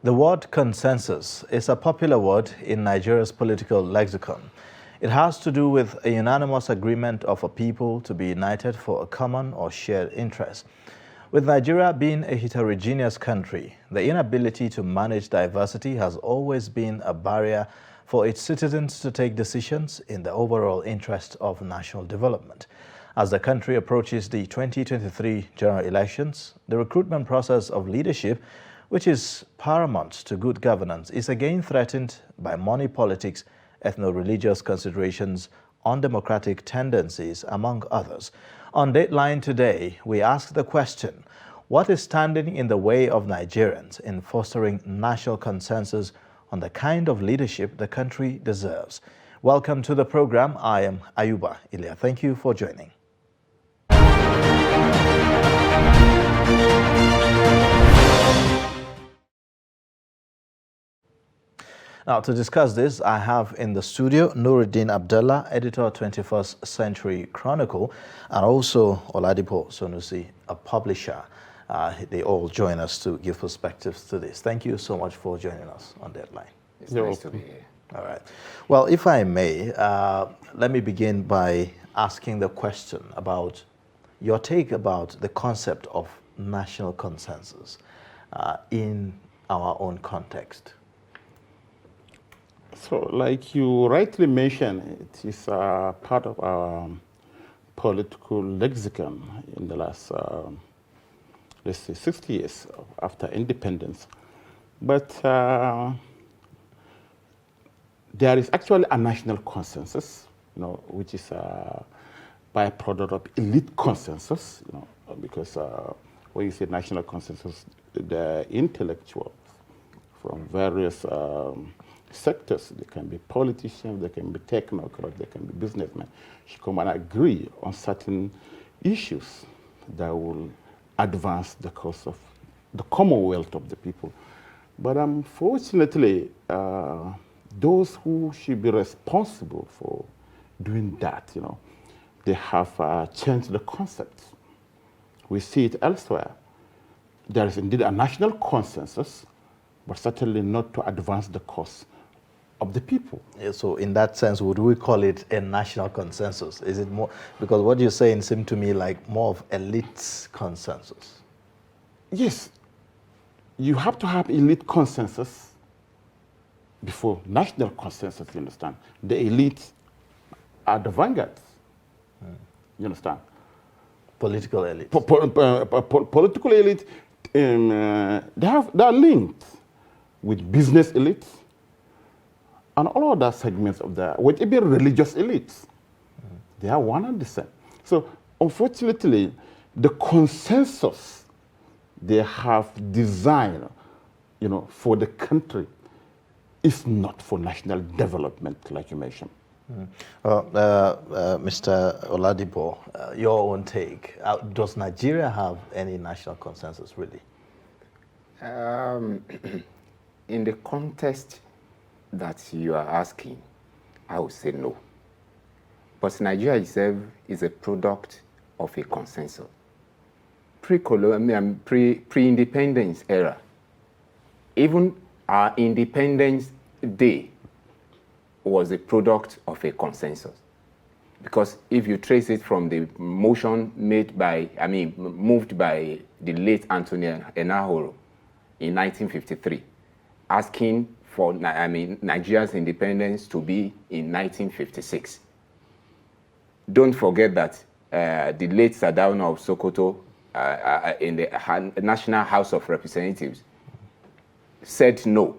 The word consensus is a popular word in Nigeria's political lexicon. It has to do with a unanimous agreement of a people to be united for a common or shared interest. With Nigeria being a heterogeneous country, the inability to manage diversity has always been a barrier for its citizens to take decisions in the overall interest of national development. As the country approaches the 2023 general elections, the recruitment process of leadership, which is paramount to good governance, is again threatened by money politics, ethno-religious considerations, undemocratic tendencies, among others. On Dateline today, we ask the question, what is standing in the way of Nigerians in fostering national consensus on the kind of leadership the country deserves? Welcome to the program. I am Ayuba Ilya. Thank you for joining. Now, to discuss this, I have in the studio Nuruddin Abdullah, editor of 21st Century Chronicle, and also Oladipo Sonusi, a publisher. They all join us to give perspectives to this. Thank you so much for joining us on Deadline. It's nice to be here. All right. Well, if I may, let me begin by asking the question about your take about the concept of national consensus in our own context. So, like you rightly mentioned, it is part of our political lexicon in the last, let's say, 60 years after independence. But there is actually a national consensus, which is a byproduct of elite consensus, because when you say national consensus, the intellectuals from various sectors, they can be politicians, they can be technocrats, they can be businessmen, should come and agree on certain issues that will advance the cause of the commonwealth of the people. But unfortunately, those who should be responsible for doing that, they have changed the concept. We see it elsewhere. There is indeed a national consensus, but certainly not to advance the cause of the people. Yeah, so in that sense, would we call it a national consensus? Is it more, because what you're saying seemed to me like more of elite consensus? Yes, you have to have elite consensus before national consensus, you understand. The elite are the vanguards, you understand. Political elite. Political elite, they are linked with business elites and all other segments of the, with even religious elites. They are one and the same. So unfortunately, the consensus they have designed, for the country is not for national development, like you mentioned. Mr. Oladipo, your own take. Does Nigeria have any national consensus, really? In the context that you are asking, I would say no. But Nigeria itself is a product of a consensus. Pre-independence era, even our Independence Day was a product of a consensus. Because if you trace it from the motion moved by the late Anthony Enahoro in 1953, asking for Nigeria's independence to be in 1956. Don't forget that the late Sardauna of Sokoto in the National House of Representatives said no.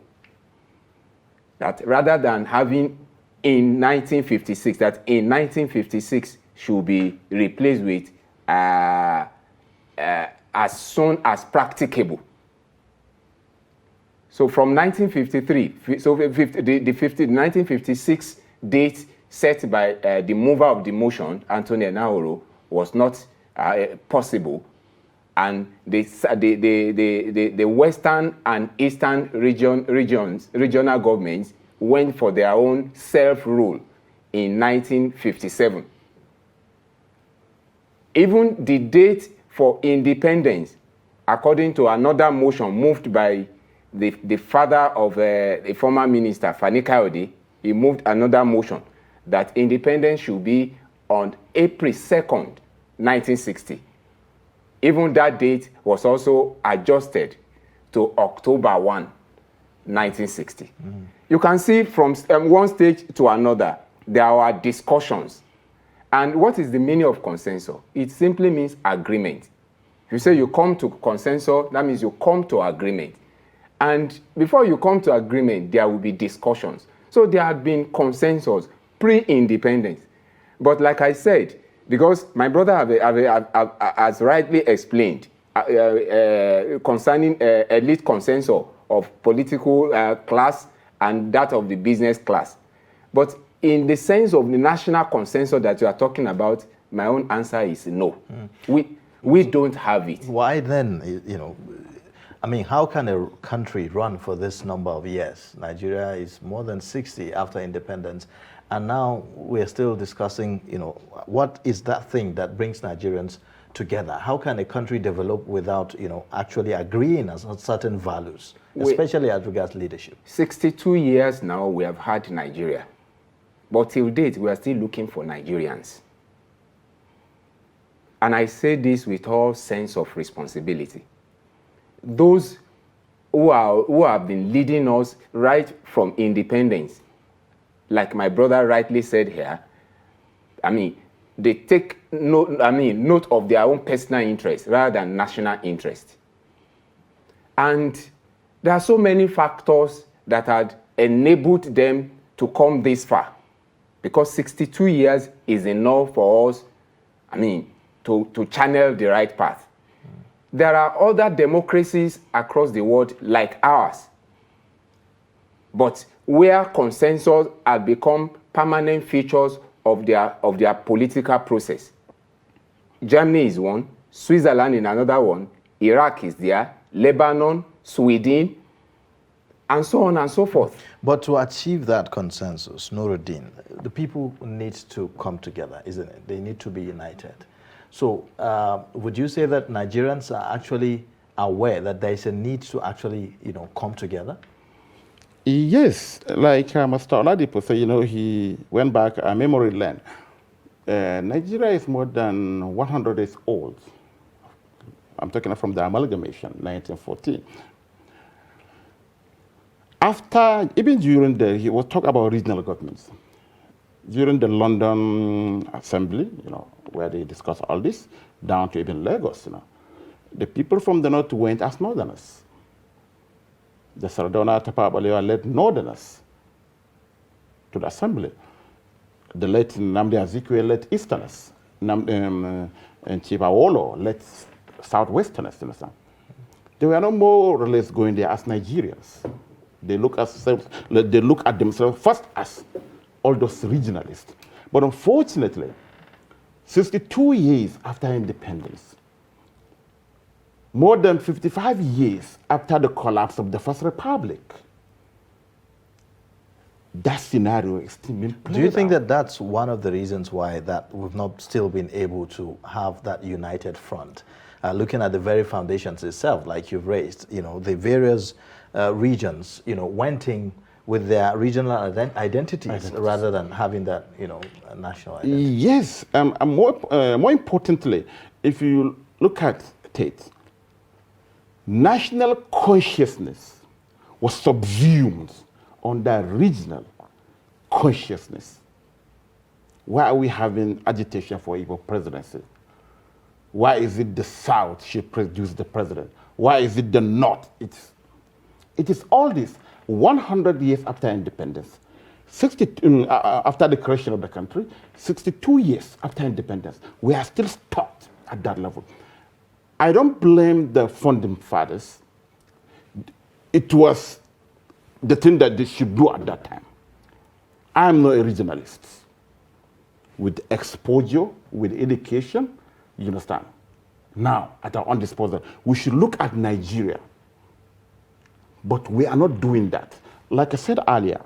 That rather than having in 1956, that in 1956 should be replaced with as soon as practicable. So from 1953, so the 1956 date set by the mover of the motion, Anthony Enahoro, was not possible, and the western and eastern regional governments went for their own self-rule in 1957. Even the date for independence, according to another motion moved by the father of the former minister, Fani Kayode, he moved another motion that independence should be on April 2nd, 1960. Even that date was also adjusted to October 1, 1960. You can see from one stage to another, there are discussions. And what is the meaning of consensus? It simply means agreement. If you say you come to consensus, that means you come to agreement. And before you come to agreement, there will be discussions. So there had been consensus pre-independence. But like I said, because my brother has rightly explained concerning elite consensus of political class and that of the business class. But in the sense of the national consensus that you are talking about, my own answer is no. We don't have it. Why then, you know, I mean, how can a country run for this number of years? Nigeria is more than 60 after independence, and now we're still discussing, you know, what is that thing that brings Nigerians together? How can a country develop without, you know, actually agreeing on certain values, especially as regards leadership? 62 years now we have had Nigeria, but till date we are still looking for Nigerians. And I say this with all sense of responsibility. Those who have been leading us right from independence, like my brother rightly said here, I mean, they take note of their own personal interest rather than national interest. And there are so many factors that had enabled them to come this far, because 62 years is enough for us, I mean, to channel the right path. There are other democracies across the world like ours, but where consensus has become permanent features of their political process. Germany is one, Switzerland is another one, Iraq is there, Lebanon, Sweden, and so on and so forth. But to achieve that consensus, Nuruddin, the people need to come together, isn't it? They need to be united. So would you say that Nigerians are actually aware that there is a need to actually, you know, come together? Yes, like Mr. Oladipo said, you know, he went back a memory lane. Nigeria is more than 100 years old. I'm talking from the amalgamation, 1914. After, even during he was talking about regional governments. During the London Assembly, you know, where they discussed all this, down to even Lagos, you know, the people from the north went as northerners. The Sardauna Tafawa Balewa led northerners to the assembly. The late Nnamdi Azikiwe led easterners. And Chief Awolowo led southwesterners. You know. They were no more or less going there as Nigerians. They look at themselves first as all those regionalists. But unfortunately, 62 years after independence, more than 55 years after the collapse of the First Republic, that scenario is still being played out. Do you think that that's one of the reasons why that we've not still been able to have that united front? Looking at the very foundations itself, like you've raised, you know, the various regions, you know, went in with their regional identities rather than having that, you know, national identity. Yes, more importantly, if you look at it, national consciousness was subsumed under regional consciousness. Why are we having agitation for Igbo presidency? Why is it the South should produce the president? Why is it the North? It is all this. 100 years after independence, after the creation of the country, 62 years after independence, we are still stuck at that level. I don't blame the founding fathers. It was the thing that they should do at that time. I am not a regionalist. With exposure, with education, you understand? Now, at our own disposal, we should look at Nigeria. But we are not doing that. Like I said earlier,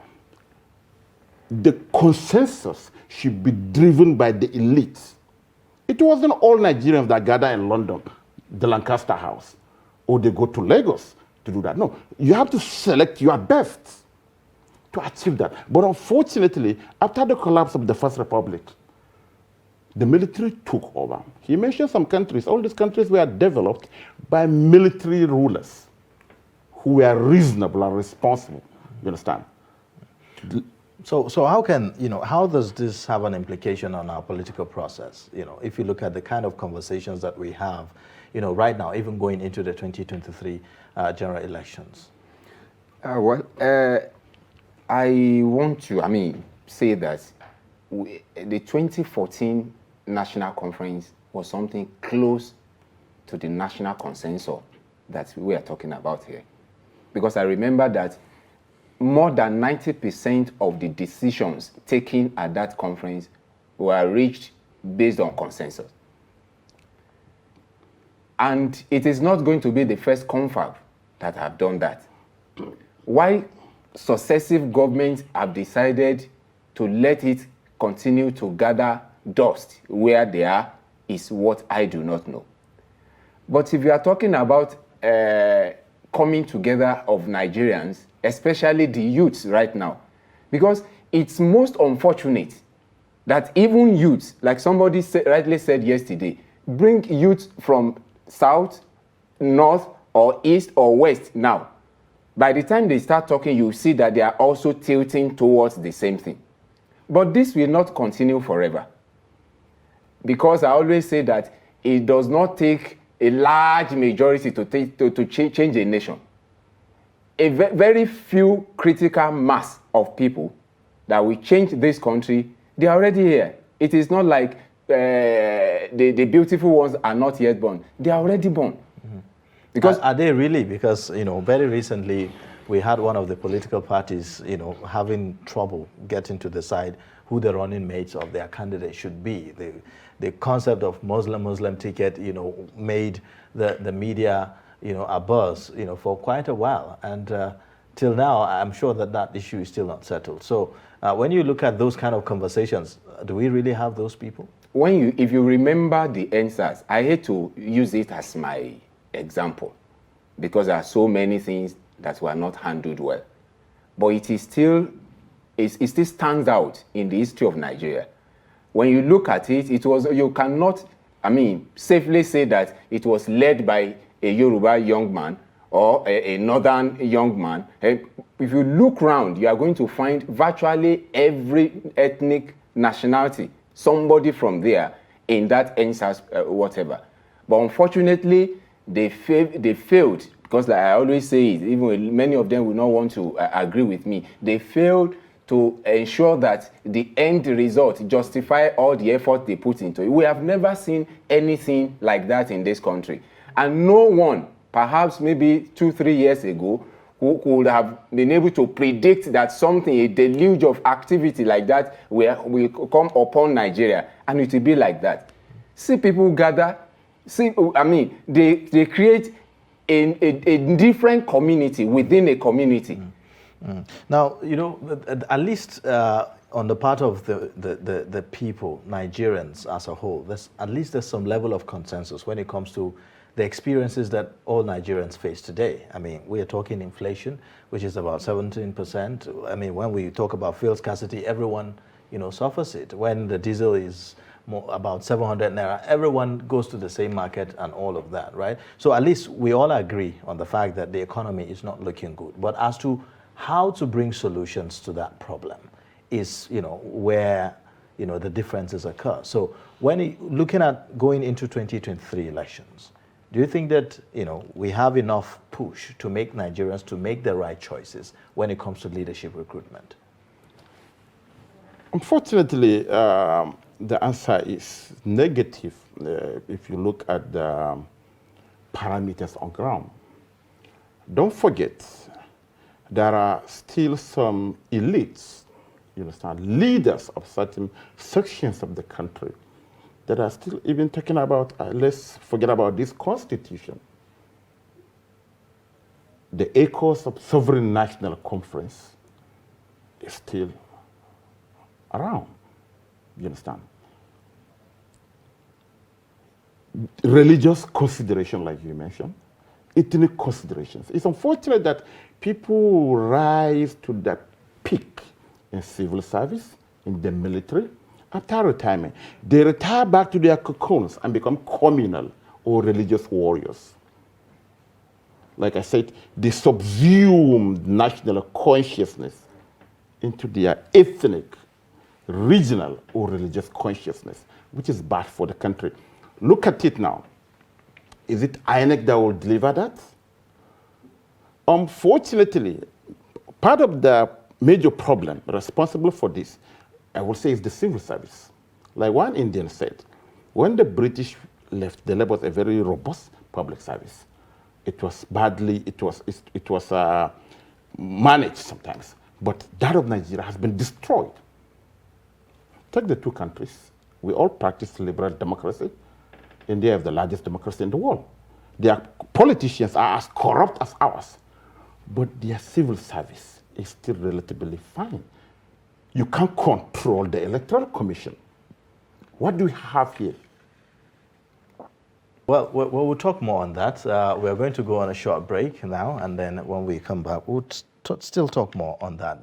the consensus should be driven by the elite. It wasn't all Nigerians that gather in London, the Lancaster House, or they go to Lagos to do that. No, you have to select your best to achieve that. But unfortunately, after the collapse of the First Republic, the military took over. He mentioned some countries. All these countries were developed by military rulers who were reasonable and responsible. You understand? So how can, how does this have an implication on our political process? If you look at the kind of conversations that we have, right now, even going into the 2023 general elections. I want to, say that the 2014 National Conference was something close to the national consensus that we are talking about here. Because I remember that more than 90% of the decisions taken at that conference were reached based on consensus. And it is not going to be the first confab that have done that. Why successive governments have decided to let it continue to gather dust where they are is what I do not know. But if you are talking about coming together of Nigerians, especially the youths right now, because it's most unfortunate that even youths, like somebody rightly said yesterday, bring youths from south, north, or east, or west now. By the time they start talking, you see that they are also tilting towards the same thing. But this will not continue forever. Because I always say that it does not take a large majority to change a nation. A very few critical mass of people that will change this country, they are already here. It is not like the beautiful ones are not yet born. They are already born. Mm-hmm. Because are they really? Because, very recently we had one of the political parties, having trouble getting to decide who the running mates of their candidate should be. The concept of Muslim ticket, made the media, a buzz, for quite a while. And till now, I'm sure that issue is still not settled. So when you look at those kind of conversations, do we really have those people? If you remember the answers, I hate to use it as my example because there are so many things that were not handled well. But it still stands out in the history of Nigeria. When you look at it, you cannot, safely say that it was led by a Yoruba young man or a northern young man. If you look around, you are going to find virtually every ethnic nationality, somebody from there in that NSAS whatever. But unfortunately, they failed, because like I always say it, even many of them will not want to agree with me, they failed to ensure that the end result justify all the effort they put into it. We have never seen anything like that in this country. And no one, perhaps maybe 2-3 years ago, who could have been able to predict that a deluge of activity like that will come upon Nigeria, and it will be like that. See people gather, they create a different community within a community. Now, at least on the part of the people, Nigerians as a whole, there's some level of consensus when it comes to the experiences that all Nigerians face today. We are talking inflation, which is about 17%. When we talk about fuel scarcity, everyone, suffers it. When the diesel is about 700 naira, everyone goes to the same market and all of that, right? So at least we all agree on the fact that the economy is not looking good. But as to how to bring solutions to that problem is, where, the differences occur. So when looking at going into 2023 elections, do you think that, we have enough push to make Nigerians to make the right choices when it comes to leadership recruitment? Unfortunately, the answer is negative if you look at the parameters on ground. Don't forget, there are still some elites, leaders of certain sections of the country that are still even talking about, let's forget about this constitution. The echoes of sovereign national conference is still around, you understand? Religious consideration, like you mentioned, ethnic considerations. It's unfortunate that people rise to that peak in civil service, in the military, after retirement. They retire back to their cocoons and become communal or religious warriors. Like I said, they subsume national consciousness into their ethnic, regional, or religious consciousness, which is bad for the country. Look at it now. Is it INEC that will deliver that? Unfortunately, part of the major problem responsible for this, I will say, is the civil service. Like one Indian said, when the British left, there was a very robust public service. It was badly, it was managed sometimes, but that of Nigeria has been destroyed. Take the two countries. We all practice liberal democracy. India is the largest democracy in the world. Their politicians are as corrupt as ours, but their civil service is still relatively fine. You can't control the Electoral Commission. What do we have here? Well, we'll talk more on that. We're going to go on a short break now, and then when we come back, we'll still talk more on that.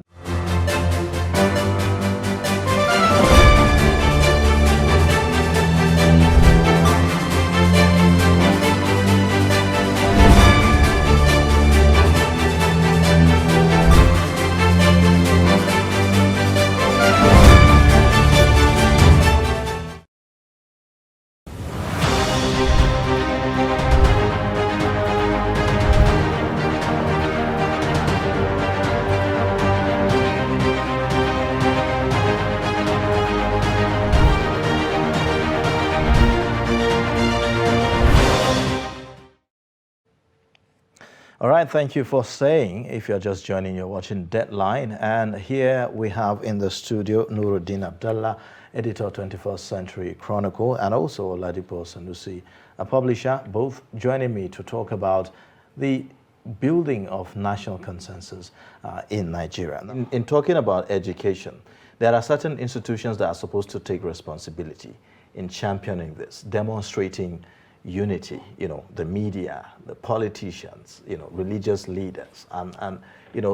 All right, thank you for staying. If you're just joining, you're watching Deadline. And here we have in the studio Nuruddin Abdallah, editor 21st Century Chronicle, and also Oladipo Sanusi, a publisher, both joining me to talk about the building of national consensus in Nigeria. In talking about education, there are certain institutions that are supposed to take responsibility in championing this, demonstrating unity, the media, the politicians, religious leaders, and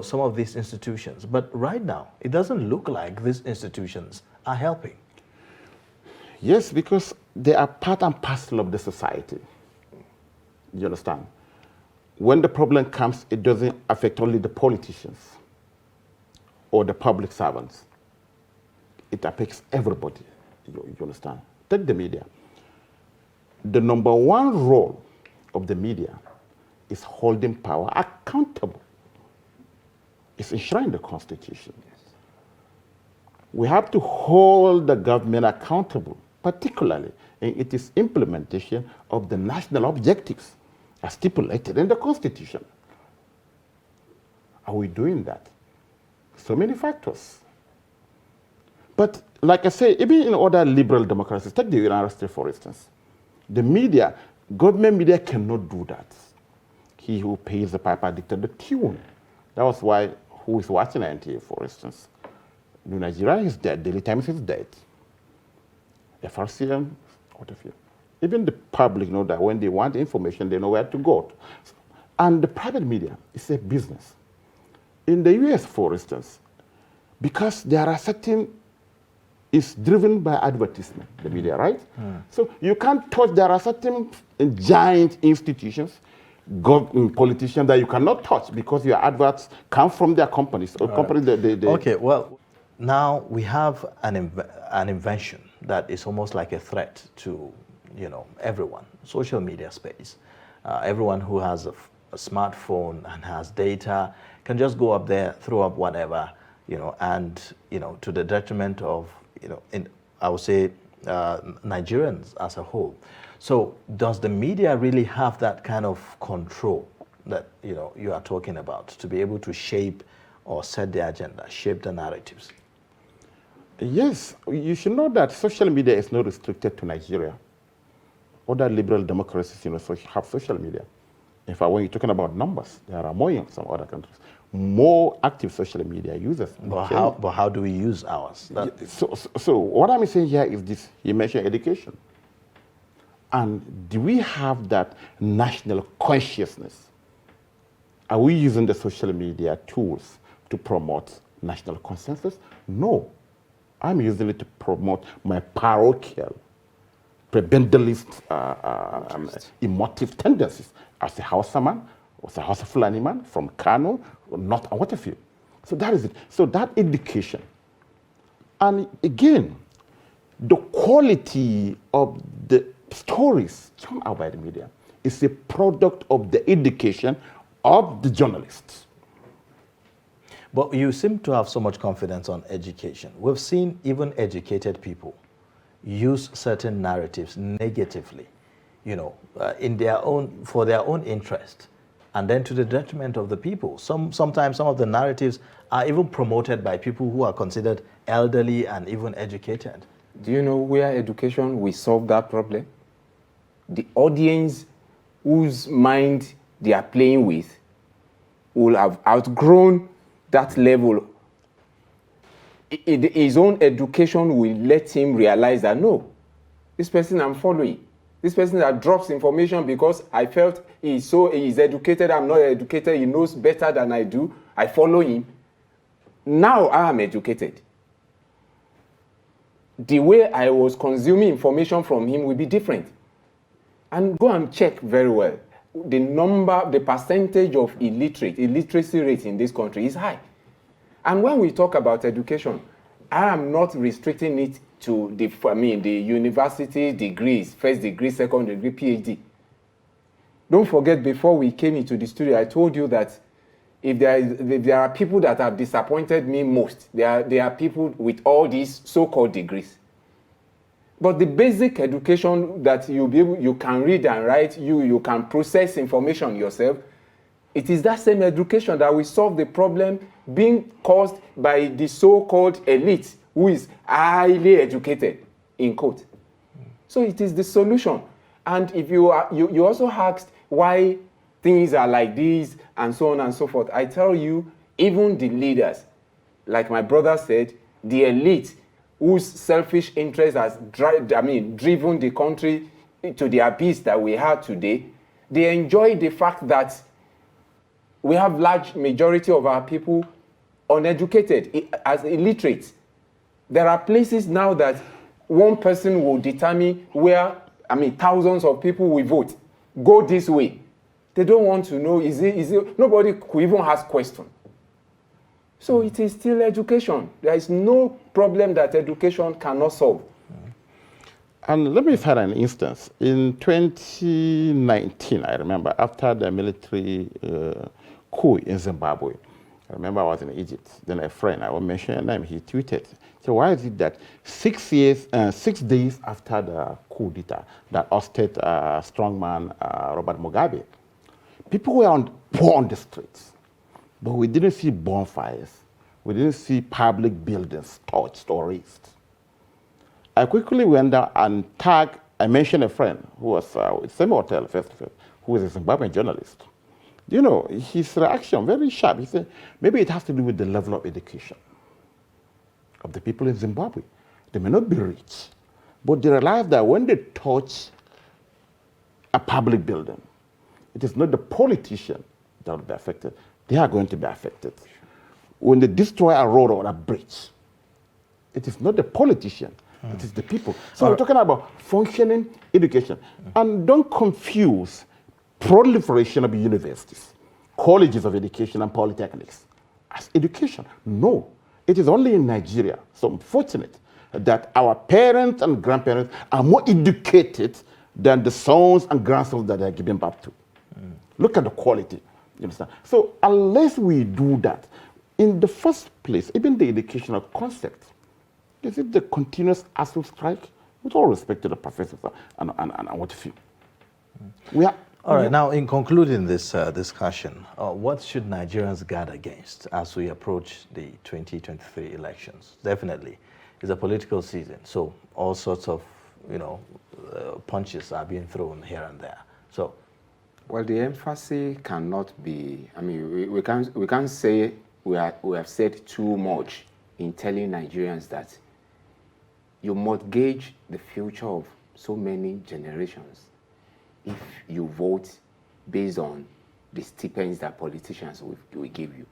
some of these institutions. But right now, it doesn't look like these institutions are helping. Yes, because they are part and parcel of the society. You understand? When the problem comes, it doesn't affect only the politicians or the public servants. It affects everybody. You understand? Take the media. The number one role of the media is holding power accountable. It's enshrined in the Constitution. Yes. We have to hold the government accountable, particularly in its implementation of the national objectives as stipulated in the Constitution. Are we doing that? So many factors. But like I say, even in other liberal democracies, take the United States, for instance, the media, government media cannot do that. He who pays the piper dictates the tune. That was why, who is watching NTA, for instance? New Nigeria is dead, Daily Times is dead. FRCM, what have you. Even the public know that when they want information, they know where to go. And the private media is a business. In the US, for instance, because there are certain, it's driven by advertisement, the media, right? So you can't touch, there are certain giant institutions, politicians that you cannot touch because your adverts come from their companies. Or companies Okay, well, now we have an invention that is almost like a threat to everyone, social media space. Everyone who has a smartphone and has data can just go up there, throw up whatever, and to the detriment of I would say Nigerians as a whole. So does the media really have that kind of control that you are talking about to be able to shape or set the agenda, shape the narratives? Yes, you should know that social media is not restricted to Nigeria. Other liberal democracies have social media. In fact, when you're talking about numbers, there are more in some other countries. More active social media users. But how do we use ours? So what I'm saying here is this. You mentioned education. And do we have that national consciousness Are we using the social media tools to promote national consensus? No. I'm using it to promote my parochial, prebentalist, emotive tendencies as a Hausaman, as a Hausa Fulani man from Kano, or not what have you. So that is it. So that education. And again, the quality of the stories churned out by the media is a product of the education of the journalists. But you seem to have so much confidence on education. We've seen even educated people use certain narratives negatively, in for their own interest, and then to the detriment of the people. Sometimes some of the narratives are even promoted by people who are considered elderly and even educated. Do you know where education will solve that problem? The audience whose mind they are playing with will have outgrown that level. His own education will let him realize that, no, this person I'm following, this person that drops information because I felt he's educated, I'm not educated, he knows better than I do, I follow him. Now I am educated. The way I was consuming information from him will be different. And go and check very well. The percentage of illiteracy rate in this country is high. And when we talk about education, I am not restricting it to the university degrees, first degree, second degree, PhD. Don't forget, before we came into the studio, I told you that if there are people that have disappointed me most, there are people with all these so-called degrees. But the basic education that you can read and write, you can process information yourself, it is that same education that will solve the problem being caused by the so-called elite who is highly educated, in quote. So it is the solution. And if you also asked why things are like this and so on and so forth, I tell you, even the leaders, like my brother said, the elite whose selfish interest has driven the country to the abyss that we have today, they enjoy the fact that we have large majority of our people uneducated, as illiterate. There are places now that one person will determine where, thousands of people will vote. Go this way. They don't want to know, is it, nobody could even ask questions. So it is still education. There is no problem that education cannot solve. And let me cite an instance. In 2019, I remember, after the military coup in Zimbabwe, I remember I was in Egypt. Then a friend, I won't mention her name, he tweeted, so why is it that 6 days after the coup d'etat that ousted strongman Robert Mugabe, people were poor on the streets, but we didn't see bonfires. We didn't see public buildings touched or raised. I quickly went down and I mentioned a friend who was at the same hotel, who was a Zimbabwean journalist. His reaction, very sharp. He said, maybe it has to do with the level of education of the people in Zimbabwe. They may not be rich, but they realize that when they touch a public building, it is not the politician that will be affected. They are going to be affected. When they destroy a road or a bridge, it is not the politician, it is the people. So we're talking about functioning education. And don't confuse proliferation of universities, colleges of education, and polytechnics as education. No, it is only in Nigeria, so unfortunate, that our parents and grandparents are more educated than the sons and grandsons that they are giving birth to. Look at the quality, you understand? So unless we do that, in the first place, even the educational concept, is it the continuous ASU strike? With all respect to the professors and what have you. All right, now in concluding this discussion, what should Nigerians guard against as we approach the 2023 elections? Definitely, it's a political season, so all sorts of, punches are being thrown here and there. So, well, the emphasis cannot be. We can't say we have said too much in telling Nigerians that you mortgage the future of so many generations if you vote based on the stipends that politicians will give you.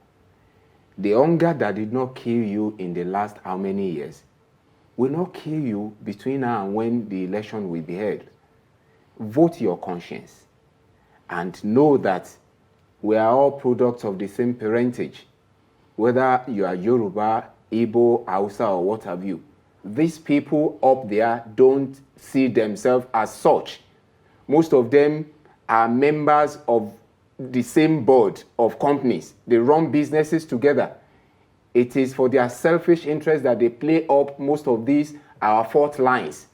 The hunger that did not kill you in the last how many years will not kill you between now and when the election will be held. Vote your conscience and know that we are all products of the same parentage. Whether you are Yoruba, Igbo, Hausa, or what have you, these people up there don't see themselves as such. Most of them are members of the same board of companies. They run businesses together. It is for their selfish interest that they play up most of these our fault lines.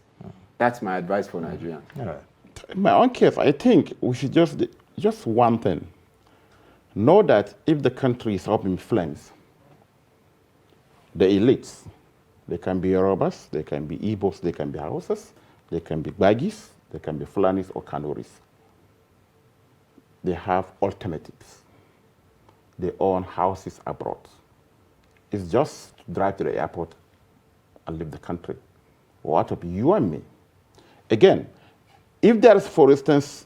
That's my advice for Nigerians. All right. In my own case, I think we should just one thing. Know that if the country is up in flames, the elites, they can be Yorubas, they can be Igbos, they can be Hausas, they can be Bagis, they can be Fulanis or Kanuris. They have alternatives. They own houses abroad. It's just to drive to the airport and leave the country. What of you and me? Again, if there is, for instance,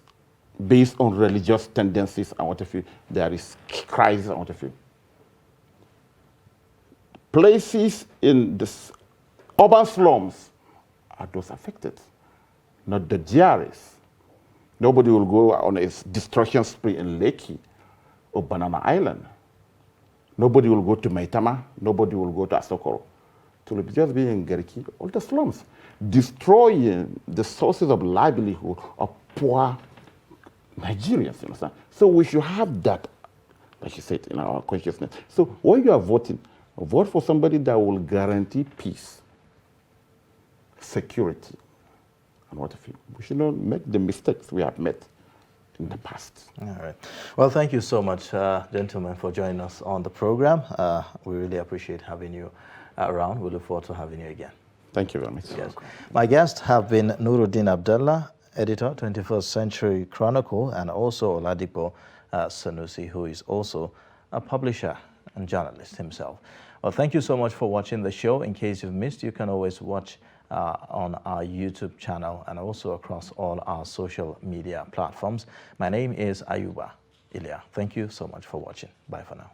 based on religious tendencies and what have you, there is crisis and what have you. Places in the urban slums are those affected, not the GRS. Nobody will go on a destruction spree in Lekki or Banana Island. Nobody will go to Maitama. Nobody will go to Asokoro. It will just be in Gariki or the slums, destroying the sources of livelihood of poor Nigerians, you understand? So we should have that, like you said, in our consciousness. So when you are voting, vote for somebody that will guarantee peace, security, and what have you. We should not make the mistakes we have made in the past. All right. Well, thank you so much, gentlemen, for joining us on the program. We really appreciate having you around. We look forward to having you again. Thank you very much. Yes. My guests have been Nuruddin Abdallah, editor, 21st Century Chronicle, and also Oladipo Sanusi, who is also a publisher and journalist himself. Well, thank you so much for watching the show. In case you've missed, you can always watch on our YouTube channel and also across all our social media platforms. My name is Ayuba Ilya. Thank you so much for watching. Bye for now.